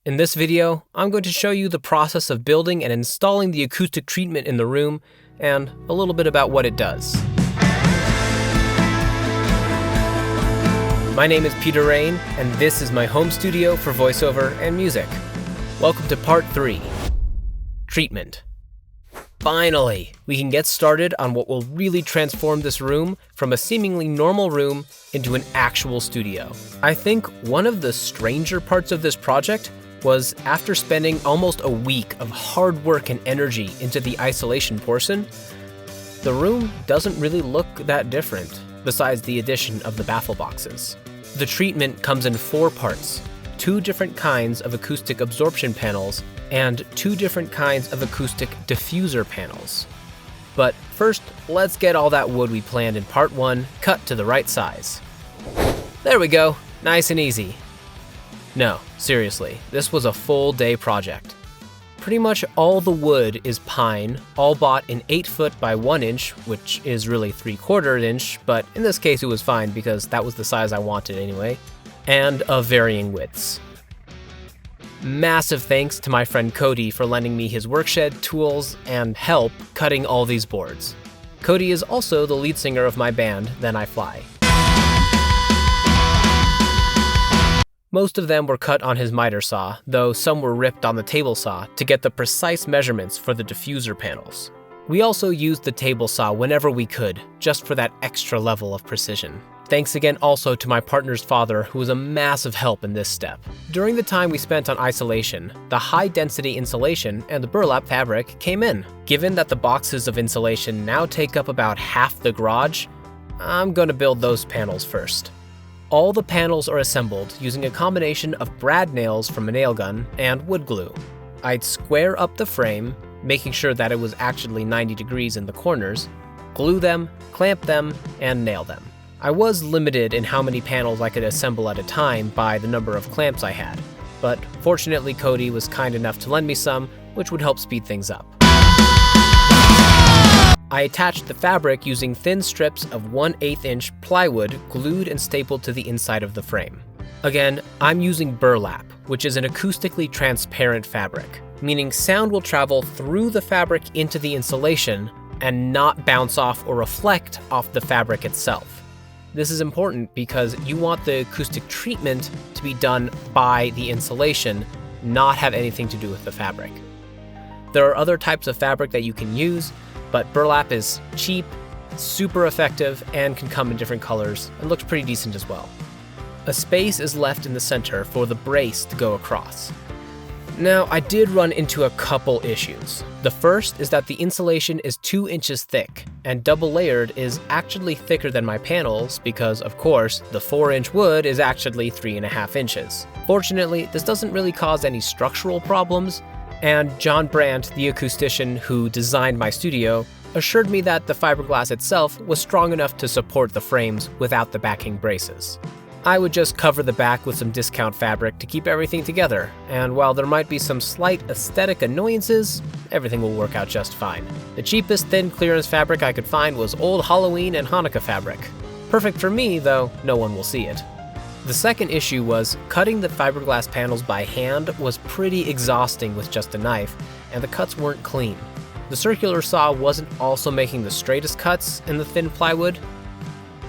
In this video, I'm going to show you the process of building and installing the acoustic treatment in the room, and a little bit about what it does. My name is Rein, and this is my home studio for voiceover and music. Welcome to part 3, Treatment. Finally, we can get started on what will really transform this room from a seemingly normal room into an actual studio. I think one of the stranger parts of this project was after spending almost a week of hard work and energy into the isolation portion, the room doesn't really look that different, besides the addition of the baffle boxes. The treatment comes in 4 parts, 2 different kinds of acoustic absorption panels, and 2 different kinds of acoustic diffuser panels. But first, let's get all that wood we planned in part 1 cut to the right size. There we go, nice and easy. No, seriously, this was a full day project. Pretty much all the wood is pine, all bought in 8 foot by 1 inch, which is really 3/4 inch, but in this case it was fine because that was the size I wanted anyway, and of varying widths. Massive thanks to my friend Cody for lending me his workshed, tools, and help cutting all these boards. Cody is also the lead singer of my band, Then I Fly. Most of them were cut on his miter saw, though some were ripped on the table saw to get the precise measurements for the diffuser panels. We also used the table saw whenever we could, just for that extra level of precision. Thanks again also to my partner's father, who was a massive help in this step. During the time we spent on isolation, the high-density insulation and the burlap fabric came in. Given that the boxes of insulation now take up about half the garage, I'm going to build those panels first. All the panels are assembled using a combination of brad nails from a nail gun and wood glue. I'd square up the frame, making sure that it was actually 90 degrees in the corners, glue them, clamp them, and nail them. I was limited in how many panels I could assemble at a time by the number of clamps I had, but fortunately Cody was kind enough to lend me some, which would help speed things up. I attached the fabric using thin strips of 1/8 inch plywood glued and stapled to the inside of the frame. Again, I'm using burlap, which is an acoustically transparent fabric, meaning sound will travel through the fabric into the insulation and not bounce off or reflect off the fabric itself. This is important because you want the acoustic treatment to be done by the insulation, not have anything to do with the fabric. There are other types of fabric that you can use, but burlap is cheap, super effective, and can come in different colors, and looks pretty decent as well. A space is left in the center for the brace to go across. Now, I did run into a couple issues. The first is that the insulation is 2 inches thick, and double layered is actually thicker than my panels because, of course, the 4-inch wood is actually 3.5 inches. Fortunately, this doesn't really cause any structural problems, and John Brandt, the acoustician who designed my studio, assured me that the fiberglass itself was strong enough to support the frames without the backing braces. I would just cover the back with some discount fabric to keep everything together, and while there might be some slight aesthetic annoyances, everything will work out just fine. The cheapest thin clearance fabric I could find was old Halloween and Hanukkah fabric. Perfect for me, though no one will see it. The second issue was cutting the fiberglass panels by hand was pretty exhausting with just a knife, and the cuts weren't clean. The circular saw wasn't also making the straightest cuts in the thin plywood.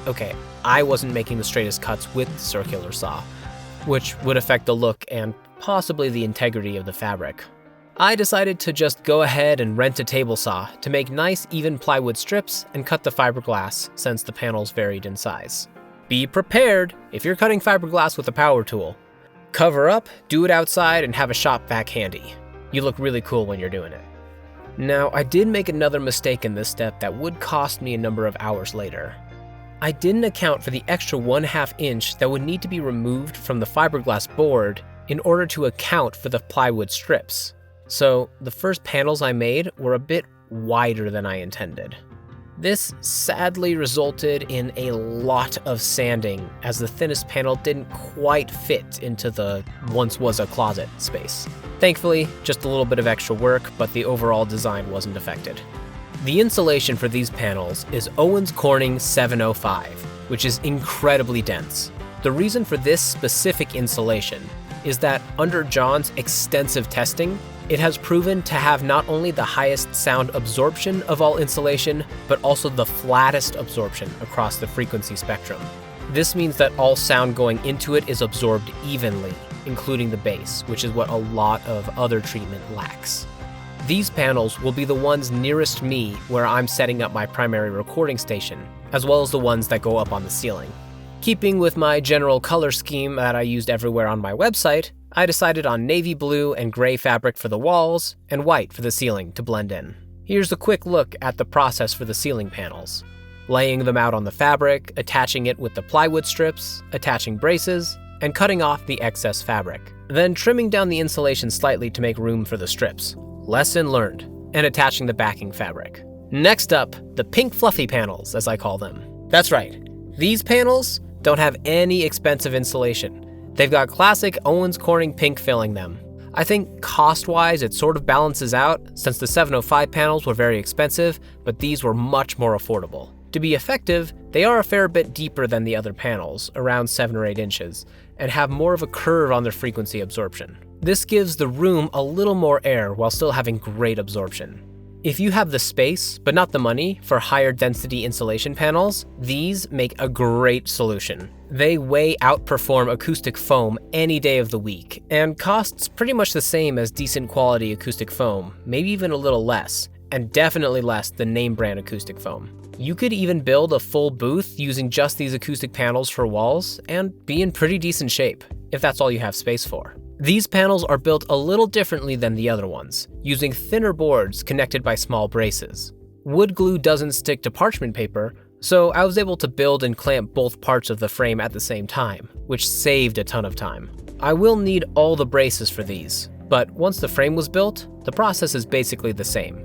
Okay, I wasn't making the straightest cuts with the circular saw, which would affect the look and possibly the integrity of the fabric. I decided to just go ahead and rent a table saw to make nice even plywood strips and cut the fiberglass since the panels varied in size. Be prepared if you're cutting fiberglass with a power tool. Cover up, do it outside, and have a shop vac handy. You look really cool when you're doing it. Now, I did make another mistake in this step that would cost me a number of hours later. I didn't account for the extra 1/2 inch that would need to be removed from the fiberglass board in order to account for the plywood strips. So the first panels I made were a bit wider than I intended. This sadly resulted in a lot of sanding, as the thinnest panel didn't quite fit into the once was a closet space. Thankfully, just a little bit of extra work, but the overall design wasn't affected. The insulation for these panels is Owens Corning 705, which is incredibly dense. The reason for this specific insulation is that under John's extensive testing, it has proven to have not only the highest sound absorption of all insulation, but also the flattest absorption across the frequency spectrum. This means that all sound going into it is absorbed evenly, including the bass, which is what a lot of other treatment lacks. These panels will be the ones nearest me where I'm setting up my primary recording station, as well as the ones that go up on the ceiling. Keeping with my general color scheme that I used everywhere on my website, I decided on navy blue and gray fabric for the walls and white for the ceiling to blend in. Here's a quick look at the process for the ceiling panels. Laying them out on the fabric, attaching it with the plywood strips, attaching braces, and cutting off the excess fabric. Then trimming down the insulation slightly to make room for the strips. Lesson learned, and attaching the backing fabric. Next up, the pink fluffy panels, as I call them. That's right, these panels don't have any expensive insulation. They've got classic Owens Corning pink filling them. I think cost-wise it sort of balances out, since the 705 panels were very expensive, but these were much more affordable. To be effective, they are a fair bit deeper than the other panels, around 7 or 8 inches, and have more of a curve on their frequency absorption. This gives the room a little more air while still having great absorption. If you have the space, but not the money, for higher density insulation panels, these make a great solution. They way outperform acoustic foam any day of the week, and costs pretty much the same as decent quality acoustic foam, maybe even a little less, and definitely less than name brand acoustic foam. You could even build a full booth using just these acoustic panels for walls and be in pretty decent shape, if that's all you have space for. These panels are built a little differently than the other ones, using thinner boards connected by small braces. Wood glue doesn't stick to parchment paper, so I was able to build and clamp both parts of the frame at the same time, which saved a ton of time. I will need all the braces for these, but once the frame was built, the process is basically the same.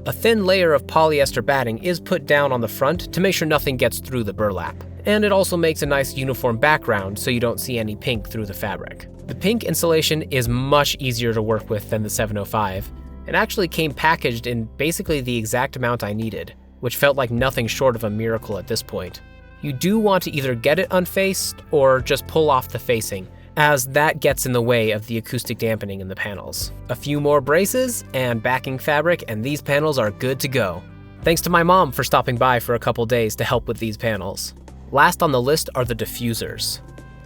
A thin layer of polyester batting is put down on the front to make sure nothing gets through the burlap, and it also makes a nice uniform background so you don't see any pink through the fabric. The pink insulation is much easier to work with than the 705, and actually came packaged in basically the exact amount I needed, which felt like nothing short of a miracle at this point. You do want to either get it unfaced or just pull off the facing, as that gets in the way of the acoustic dampening in the panels. A few more braces and backing fabric and these panels are good to go. Thanks to my mom for stopping by for a couple days to help with these panels. Last on the list are the diffusers.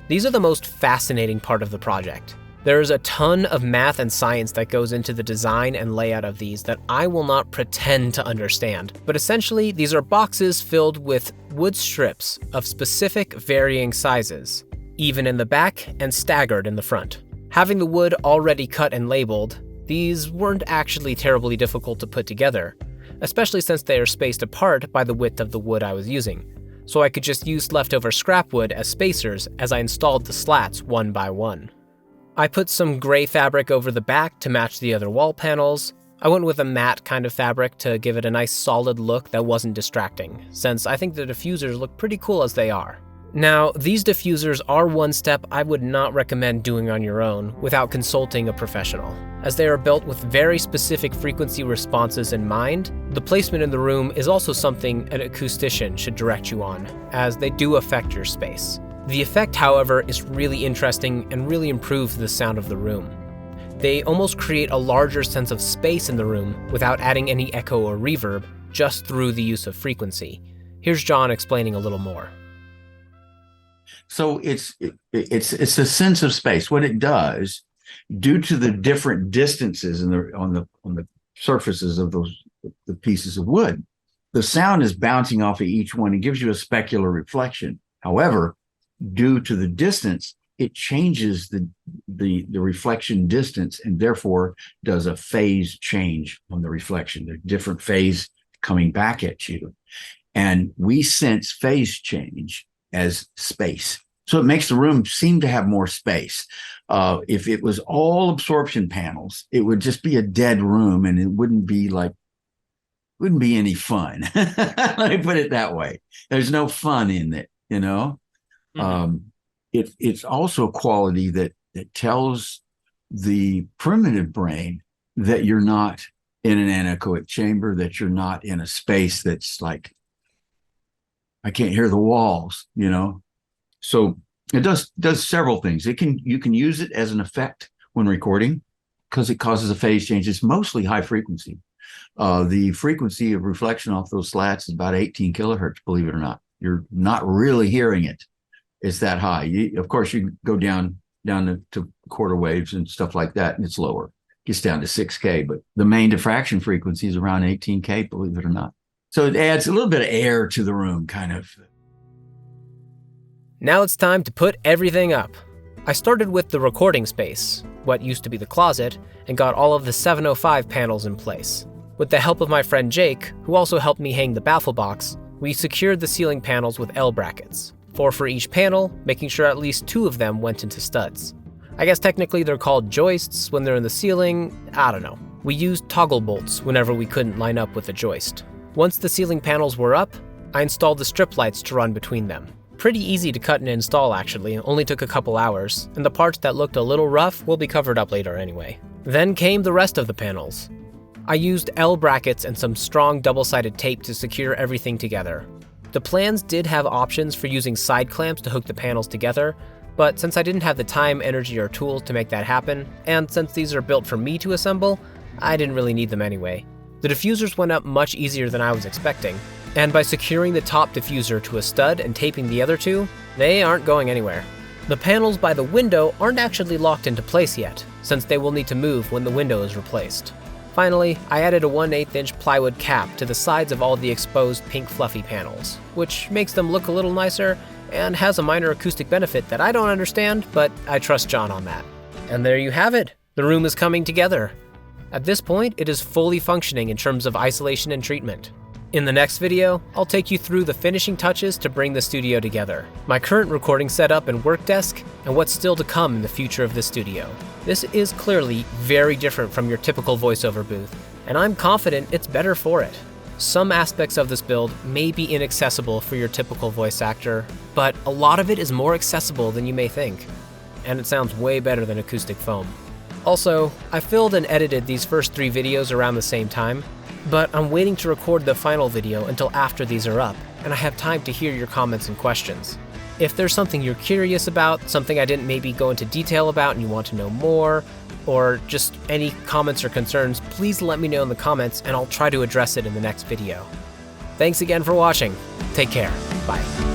These are the most fascinating part of the project. There is a ton of math and science that goes into the design and layout of these that I will not pretend to understand, but essentially these are boxes filled with wood strips of specific varying sizes, even in the back and staggered in the front. Having the wood already cut and labeled, these weren't actually terribly difficult to put together, especially since they are spaced apart by the width of the wood I was using. So I could just use leftover scrap wood as spacers as I installed the slats one by one. I put some gray fabric over the back to match the other wall panels. I went with a matte kind of fabric to give it a nice solid look that wasn't distracting, since I think the diffusers look pretty cool as they are. Now, these diffusers are one step I would not recommend doing on your own without consulting a professional. As they are built with very specific frequency responses in mind, the placement in the room is also something an acoustician should direct you on, as they do affect your space. The effect, however, is really interesting and really improves the sound of the room. They almost create a larger sense of space in the room without adding any echo or reverb, just through the use of frequency. Here's John explaining a little more. So it's a sense of space. What it does, due to the different distances on the surfaces of the pieces of wood, the sound is bouncing off of each one. It gives you a specular reflection. However, due to the distance, it changes the reflection distance and therefore does a phase change on the reflection. There's different phase coming back at you. And we sense phase change as space. So it makes the room seem to have more space. If it was all absorption panels, it would just be a dead room and it wouldn't be any fun. Let me put it that way. There's no fun in it, you know? Mm-hmm. It's also a quality that tells the primitive brain that you're not in an anechoic chamber, that you're not in a space that's like, I can't hear the walls, you know? So It does several things. You can use it as an effect when recording because it causes a phase change. It's mostly high frequency. The frequency of reflection off those slats is about 18 kilohertz, believe it or not. You're not really hearing it. It's that high. Of course, you go down to quarter waves and stuff like that, and it's lower. It gets down to 6K, but the main diffraction frequency is around 18K, believe it or not. So it adds a little bit of air to the room, kind of. Now it's time to put everything up. I started with the recording space, what used to be the closet, and got all of the 705 panels in place. With the help of my friend Jake, who also helped me hang the baffle box, we secured the ceiling panels with L brackets, 4 for each panel, making sure at least 2 of them went into studs. I guess technically they're called joists when they're in the ceiling, I don't know. We used toggle bolts whenever we couldn't line up with a joist. Once the ceiling panels were up, I installed the strip lights to run between them. Pretty easy to cut and install actually, only took a couple hours, and the parts that looked a little rough will be covered up later anyway. Then came the rest of the panels. I used L brackets and some strong double-sided tape to secure everything together. The plans did have options for using side clamps to hook the panels together, but since I didn't have the time, energy, or tools to make that happen, and since these are built for me to assemble, I didn't really need them anyway. The diffusers went up much easier than I was expecting, and by securing the top diffuser to a stud and taping the other 2, they aren't going anywhere. The panels by the window aren't actually locked into place yet, since they will need to move when the window is replaced. Finally, I added a 1/8 inch plywood cap to the sides of all the exposed pink fluffy panels, which makes them look a little nicer and has a minor acoustic benefit that I don't understand, but I trust John on that. And there you have it. The room is coming together. At this point, it is fully functioning in terms of isolation and treatment. In the next video, I'll take you through the finishing touches to bring the studio together, my current recording setup and work desk, and what's still to come in the future of this studio. This is clearly very different from your typical voiceover booth, and I'm confident it's better for it. Some aspects of this build may be inaccessible for your typical voice actor, but a lot of it is more accessible than you may think, and it sounds way better than acoustic foam. Also, I filmed and edited these first 3 videos around the same time, but I'm waiting to record the final video until after these are up, and I have time to hear your comments and questions. If there's something you're curious about, something I didn't maybe go into detail about and you want to know more, or just any comments or concerns, please let me know in the comments and I'll try to address it in the next video. Thanks again for watching. Take care. Bye.